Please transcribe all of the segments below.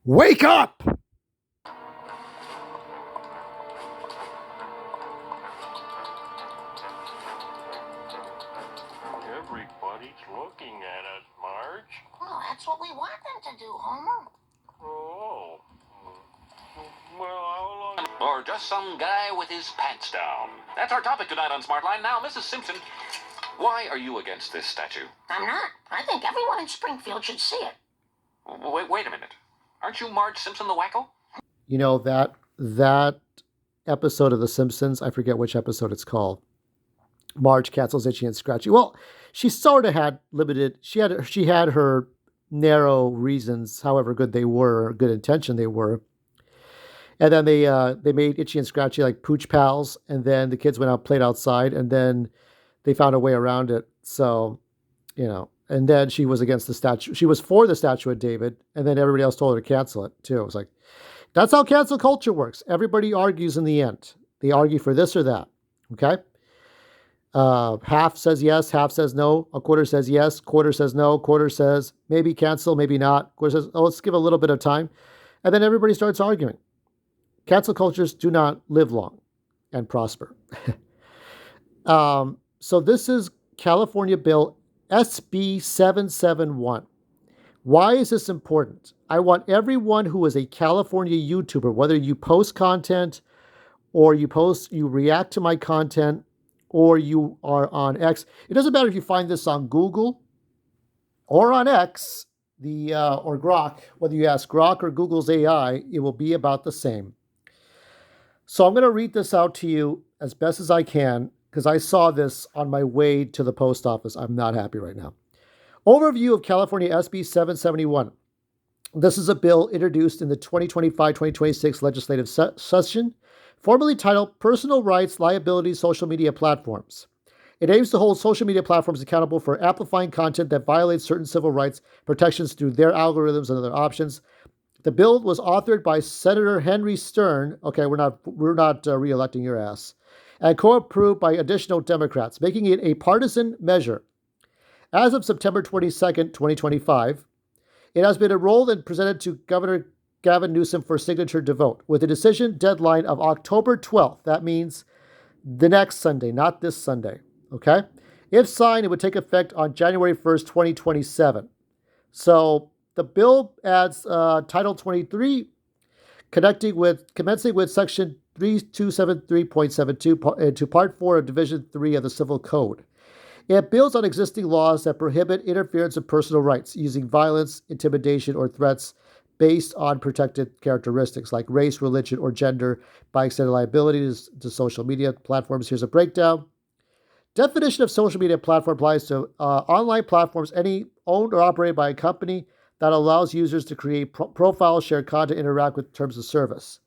Wake up! Everybody's looking at us, Marge. Well, that's what we want them to do, Homer. Oh. Well, how long? Or just some guy with his pants down. That's our topic tonight on Smartline. Now, Mrs. Simpson, why are you against this statue? I'm not. I think everyone in Springfield should see it. Wait a minute. Aren't you Marge Simpson the Wacko? You know, that episode of The Simpsons, I forget which episode it's called. Marge cancels Itchy and Scratchy. Well, she sort of had limited. She had her narrow reasons, however good they were, good intention they were. And then they made Itchy and Scratchy like pooch pals, and then the kids went out played outside, and then they found a way around it. So, and then she was against the statue. She was for the statue of David, and then everybody else told her to cancel it too. It was like, that's how cancel culture works. Everybody argues in the end. They argue for this or that. Okay. Half says yes, half says no. A quarter says yes, quarter says no, quarter says maybe cancel, maybe not. Quarter says, oh, let's give a little bit of time. And then everybody starts arguing. Cancel cultures do not live long and prosper. So this is California Bill SB 771. Why is this important? I want everyone who is a California YouTuber, whether you post content or you react to my content, or you are on X. It doesn't matter if you find this on Google or on X, or Grok. Whether you ask Grok or Google's AI, it will be about the same. So I'm going to read this out to you as best as I can, because I saw this on my way to the post office. I'm not happy right now. Overview of California SB 771. This is a bill introduced in the 2025-2026 legislative session, formerly titled Personal Rights, Liability, Social Media Platforms. It aims to hold social media platforms accountable for amplifying content that violates certain civil rights protections through their algorithms and other options. The bill was authored by Senator Henry Stern. Okay, we're not re-electing your ass. And co-approved by additional Democrats, making it a partisan measure. As of September 22nd, 2025, it has been enrolled and presented to Governor Gavin Newsom for signature to vote, with a decision deadline of October 12th. That means the next Sunday, not this Sunday. Okay? If signed, it would take effect on January 1st, 2027. So the bill adds Title 23, commencing with Section 3273.72 to Part 4 of Division 3 of the Civil Code. It builds on existing laws that prohibit interference in personal rights using violence, intimidation, or threats based on protected characteristics like race, religion, or gender by extended liabilities to social media platforms. Here's a breakdown. Definition of social media platform applies to online platforms, any owned or operated by a company that allows users to create profiles, share content, interact with terms of service.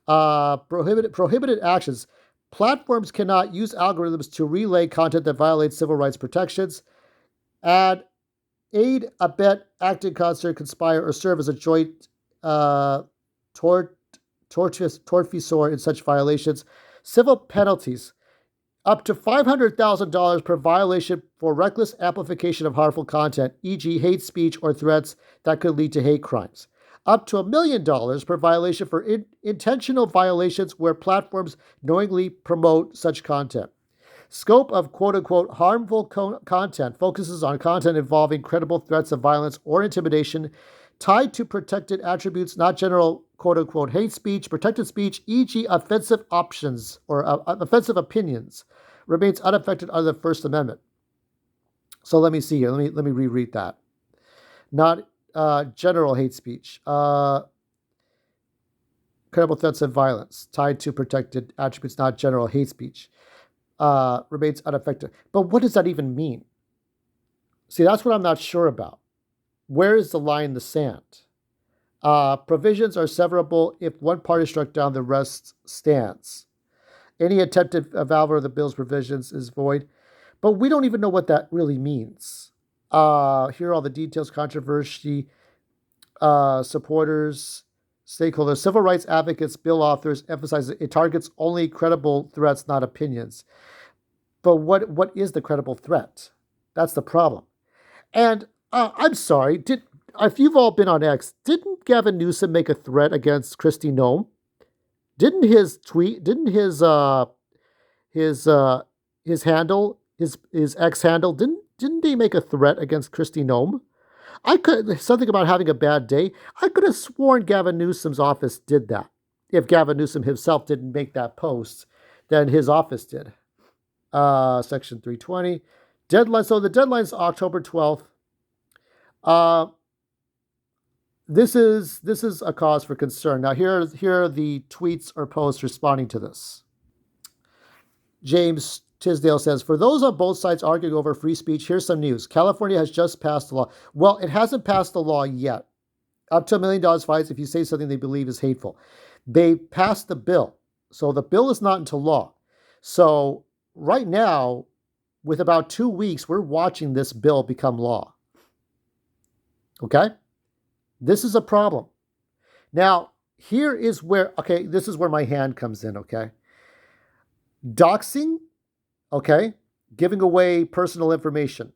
Prohibited actions. Platforms cannot use algorithms to relay content that violates civil rights protections. Aid, abet, act in concert, conspire, or serve as a joint tortfeasor in such violations. Civil penalties. Up to $500,000 per violation for reckless amplification of harmful content, e.g. hate speech or threats that could lead to hate crimes. Up to $1 million per violation for intentional violations where platforms knowingly promote such content. Scope of quote-unquote harmful content focuses on content involving credible threats of violence or intimidation tied to protected attributes, not general quote-unquote hate speech. Protected speech, e.g. offensive options or offensive opinions, remains unaffected under the First Amendment. So let me see here. Let me reread that. Not general hate speech. Credible threats of violence tied to protected attributes, not general hate speech. Remains unaffected. But what does that even mean? See, that's what I'm not sure about. Where is the line in the sand? Provisions are severable. If one party struck down, the rest stands. Any attempted valve of the bill's provisions is void. But we don't even know what that really means. Here are all the details. Controversy, supporters, stakeholders, civil rights advocates, bill authors emphasize it targets only credible threats, not opinions. But what is the credible threat? That's the problem. And I'm sorry, if you've all been on X, didn't Gavin Newsom make a threat against Kristi Noem? Didn't his tweet, didn't his handle, his X handle, didn't he make a threat against Kristi Noem? Something about having a bad day. I could have sworn Gavin Newsom's office did that. If Gavin Newsom himself didn't make that post, then his office did. Section 320. Deadline. So the deadline's October 12th. This is a cause for concern. Now here are the tweets or posts responding to this. James Tisdale says, for those on both sides arguing over free speech, here's some news. California has just passed a law. Well, it hasn't passed the law yet. Up to $1 million fines if you say something they believe is hateful. They passed the bill. So the bill is not into law. So right now, with about 2 weeks, we're watching this bill become law. Okay? This is a problem. Now, here is where, okay, this is where my hand comes in, okay? Doxing, okay? Giving away personal information.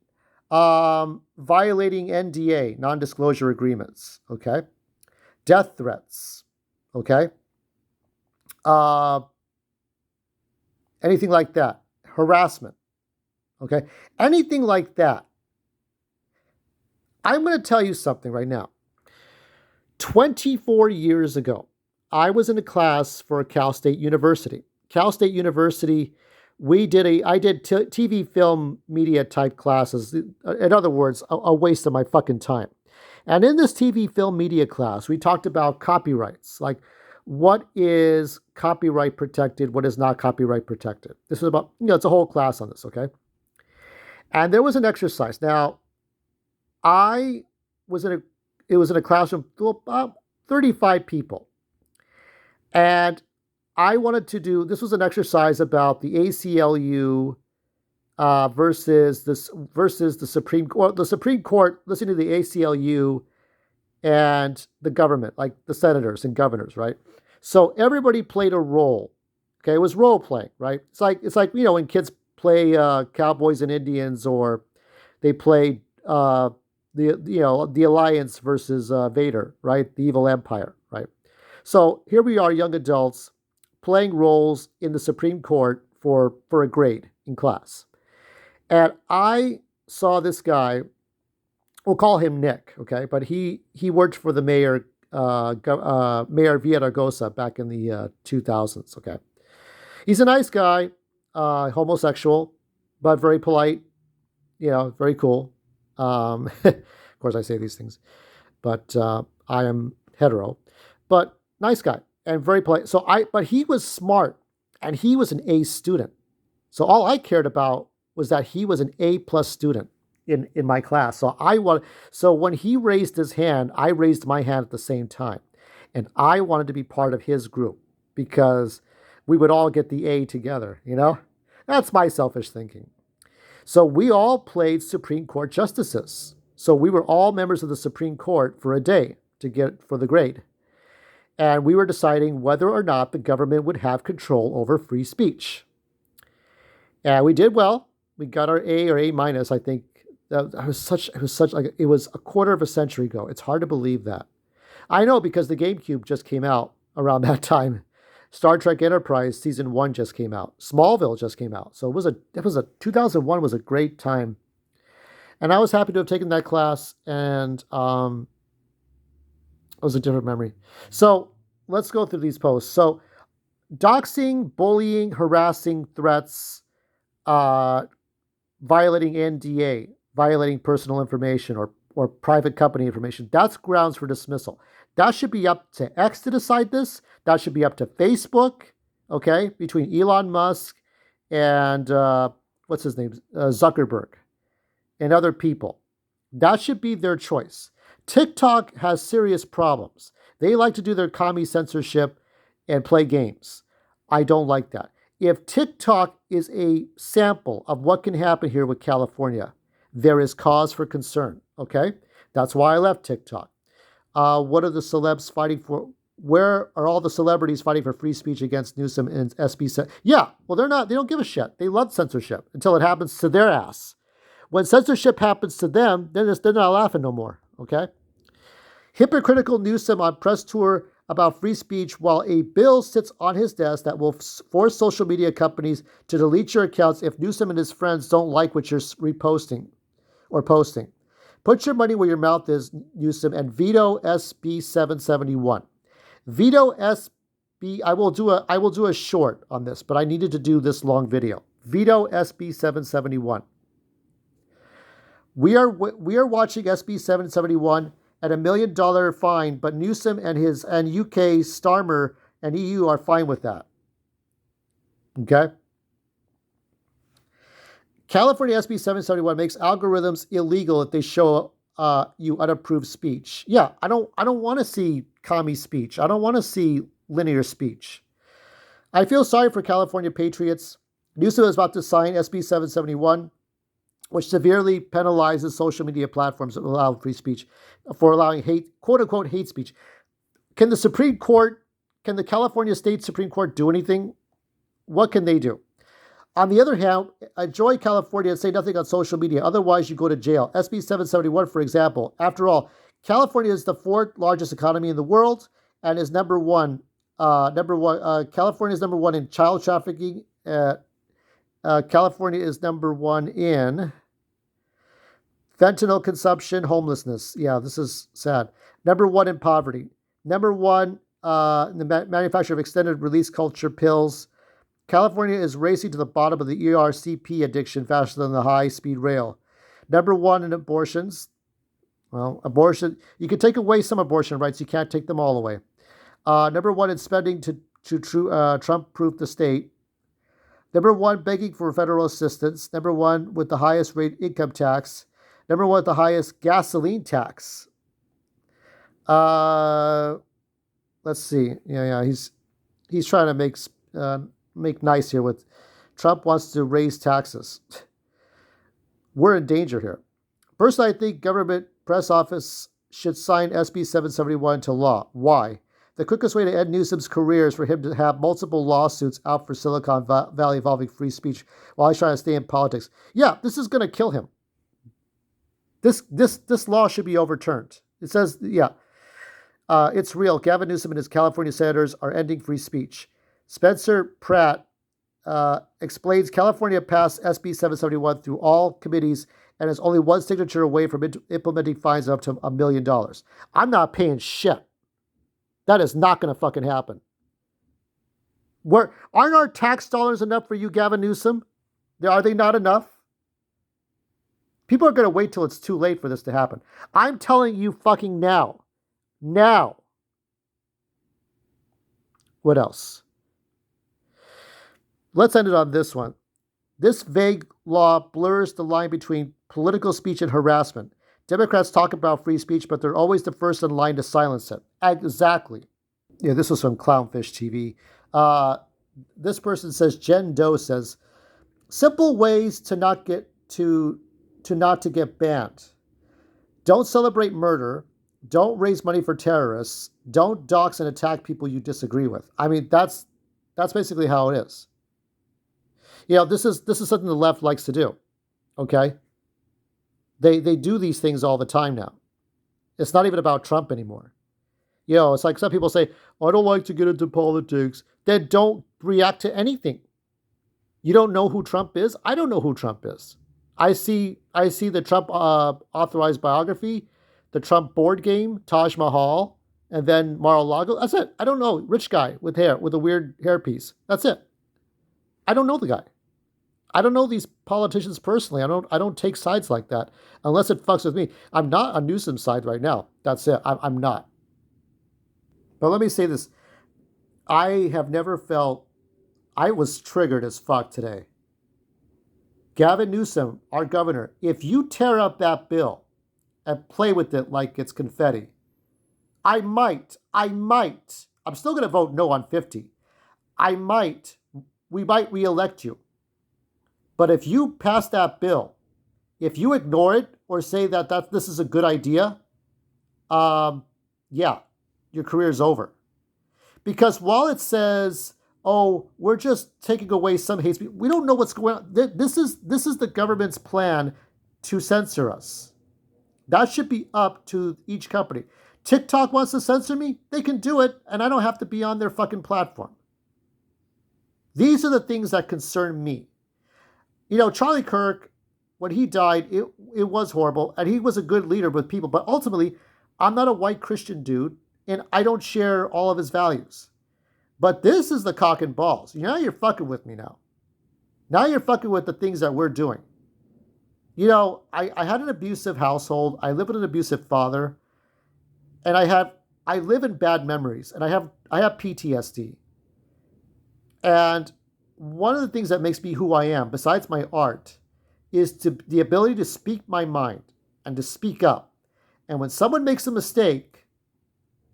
Violating NDA, non-disclosure agreements, okay? Death threats, okay? Anything like that. Harassment, okay? Anything like that. I'm going to tell you something right now. 24 years ago, I was in a class for Cal State University. Cal State University, I did TV, film, media type classes. In other words, a waste of my fucking time. And in this TV, film, media class, we talked about copyrights, like what is copyright protected, what is not copyright protected. This was about, it's a whole class on this, okay? And there was an exercise. Now, it was in a classroom of about 35 people. And I wanted to do, this was an exercise about the ACLU versus the Supreme Court. The Supreme Court listening to the ACLU and the government, like the senators and governors, right? So everybody played a role. Okay, it was role playing, right? It's like when kids play Cowboys and Indians, or they play the Alliance versus Vader, right? The evil empire, right? So here we are, young adults, playing roles in the Supreme Court for a grade in class. And I saw this guy, we'll call him Nick, okay? But he worked for the Mayor Villaraigosa back in the 2000s, okay? He's a nice guy, homosexual, but very polite, very cool. Of course, I say these things, but I am hetero, but nice guy and very polite. But he was smart, and he was an A student. So all I cared about was that he was an A+ student in my class. So when he raised his hand, I raised my hand at the same time, and I wanted to be part of his group because we would all get the A together. That's my selfish thinking. So we all played Supreme Court justices. So we were all members of the Supreme Court for a day to get for the grade. And we were deciding whether or not the government would have control over free speech. And we did well. We got our A or A-, I think. It was a quarter of a century ago. It's hard to believe that. I know, because the GameCube just came out around that time. Star Trek Enterprise Season 1 just came out. Smallville just came out. So 2001 was a great time. And I was happy to have taken that class, and it was a different memory. So let's go through these posts. So doxing, bullying, harassing, threats, violating NDA, violating personal information or private company information, that's grounds for dismissal. That should be up to X to decide this. That should be up to Facebook, okay, between Elon Musk and, what's his name, Zuckerberg and other people. That should be their choice. TikTok has serious problems. They like to do their commie censorship and play games. I don't like that. If TikTok is a sample of what can happen here with California, there is cause for concern, okay? That's why I left TikTok. What are the celebs fighting for? Where are all the celebrities fighting for free speech against Newsom and SB? Yeah, well, they don't give a shit. They love censorship until it happens to their ass. When censorship happens to them, then they're not laughing no more, okay? Hypocritical Newsom on press tour about free speech while a bill sits on his desk that will force social media companies to delete your accounts if Newsom and his friends don't like what you're reposting or posting. Put your money where your mouth is, Newsom, and veto SB 771. Veto SB. I will do a short on this, but I needed to do this long video. Veto SB 771. We are watching SB 771 at $1 million fine, but Newsom and UK Starmer and EU are fine with that. Okay? California SB 771 makes algorithms illegal if they show you unapproved speech. Yeah, I don't want to see commie speech. I don't want to see linear speech. I feel sorry for California patriots. Newsom is about to sign SB 771, which severely penalizes social media platforms that allow free speech for allowing quote-unquote hate speech. Can the California State Supreme Court do anything? What can they do? On the other hand, enjoy California and say nothing on social media. Otherwise, you go to jail. SB 771, for example. After all, California is the fourth largest economy in the world and is number one. California is number one in child trafficking. California is number one in fentanyl consumption, homelessness. Yeah, this is sad. Number one in poverty. Number one in the manufacture of extended release culture pills. California is racing to the bottom of the ERCP addiction faster than the high-speed rail. Number one in abortions. Well, abortion, you can take away some abortion rights. You can't take them all away. Number one in spending to Trump-proof the state. Number one, begging for federal assistance. Number one with the highest rate income tax. Number one with the highest gasoline tax. Let's see. Yeah. He's trying to make nice here with Trump wants to raise taxes. We're in danger here. Personally, I think government press office should sign SB 771 into law. Why? The quickest way to end Newsom's career is for him to have multiple lawsuits out for Silicon Valley involving free speech while he's trying to stay in politics. Yeah, this is going to kill him. This law should be overturned. It says, it's real. Gavin Newsom and his California senators are ending free speech. Spencer Pratt explains California passed SB 771 through all committees and is only one signature away from implementing fines of up to $1 million. I'm not paying shit. That is not going to fucking happen. Aren't our tax dollars enough for you, Gavin Newsom? Are they not enough? People are going to wait till it's too late for this to happen. I'm telling you fucking now. Now. What else? Let's end it on this one. This vague law blurs the line between political speech and harassment. Democrats talk about free speech, but they're always the first in line to silence it. Exactly. Yeah, this was from Clownfish TV. This person says, Jen Doe says, simple ways to not get banned. Don't celebrate murder. Don't raise money for terrorists. Don't dox and attack people you disagree with. I mean, that's basically how it is. This is something the left likes to do. Okay? They do these things all the time now. It's not even about Trump anymore. It's like some people say, I don't like to get into politics. Then don't react to anything. You don't know who Trump is? I don't know who Trump is. I see the Trump authorized biography, the Trump board game, Taj Mahal, and then Mar-a-Lago. That's it. I don't know. Rich guy with hair, with a weird hairpiece. That's it. I don't know the guy. I don't know these politicians personally. I don't take sides like that unless it fucks with me. I'm not on Newsom's side right now. That's it. I'm not. But let me say this. I have never felt... I was triggered as fuck today. Gavin Newsom, our governor, if you tear up that bill and play with it like it's confetti, I might. I'm still going to vote no on 50. We might re-elect you. But if you pass that bill, if you ignore it or say that this is a good idea, your career is over. Because while it says, oh, we're just taking away some hate speech, we don't know what's going on. This is the government's plan to censor us. That should be up to each company. TikTok wants to censor me, they can do it, and I don't have to be on their fucking platform. These are the things that concern me. You know, Charlie Kirk, when he died, it was horrible, and he was a good leader with people, but ultimately, I'm not a white Christian dude, and I don't share all of his values. But this is the cock and balls. Now you're fucking with me now. Now you're fucking with the things that we're doing. You know, I had an abusive household. I live with an abusive father. And I live in bad memories. And I have PTSD. And one of the things that makes me who I am, besides my art, is the ability to speak my mind and to speak up. And when someone makes a mistake,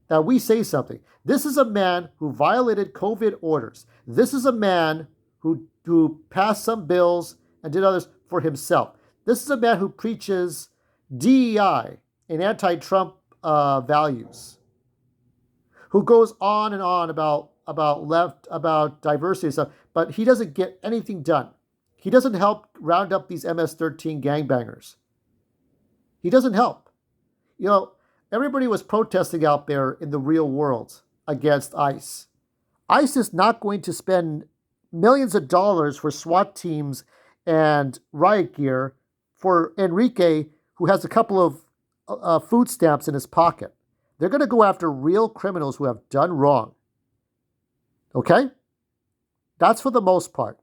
that we say something. This is a man who violated COVID orders. This is a man who passed some bills and did others for himself. This is a man who preaches DEI and anti-Trump values, who goes on and on about diversity and stuff, but he doesn't get anything done. He doesn't help round up these MS-13 gangbangers. He doesn't help. You know, everybody was protesting out there in the real world against ICE. ICE is not going to spend millions of dollars for SWAT teams and riot gear for Enrique, who has a couple of food stamps in his pocket. They're going to go after real criminals who have done wrong. Okay? That's for the most part.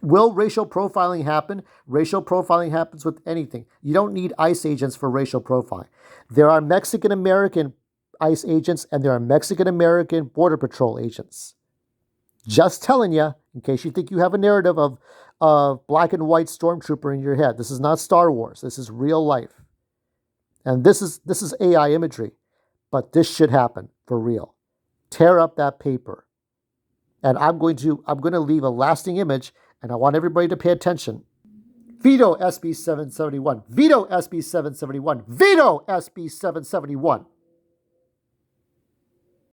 Will racial profiling happen? Racial profiling happens with anything. You don't need ICE agents for racial profiling. There are Mexican-American ICE agents and there are Mexican-American Border Patrol agents. Just telling you, in case you think you have a narrative of black and white stormtrooper in your head. This is not Star Wars. This is real life. And this is AI imagery. But this should happen for real. Tear up that paper. And I'm going to leave a lasting image, and I want everybody to pay attention. Veto SB 771. Veto SB 771. Veto SB 771.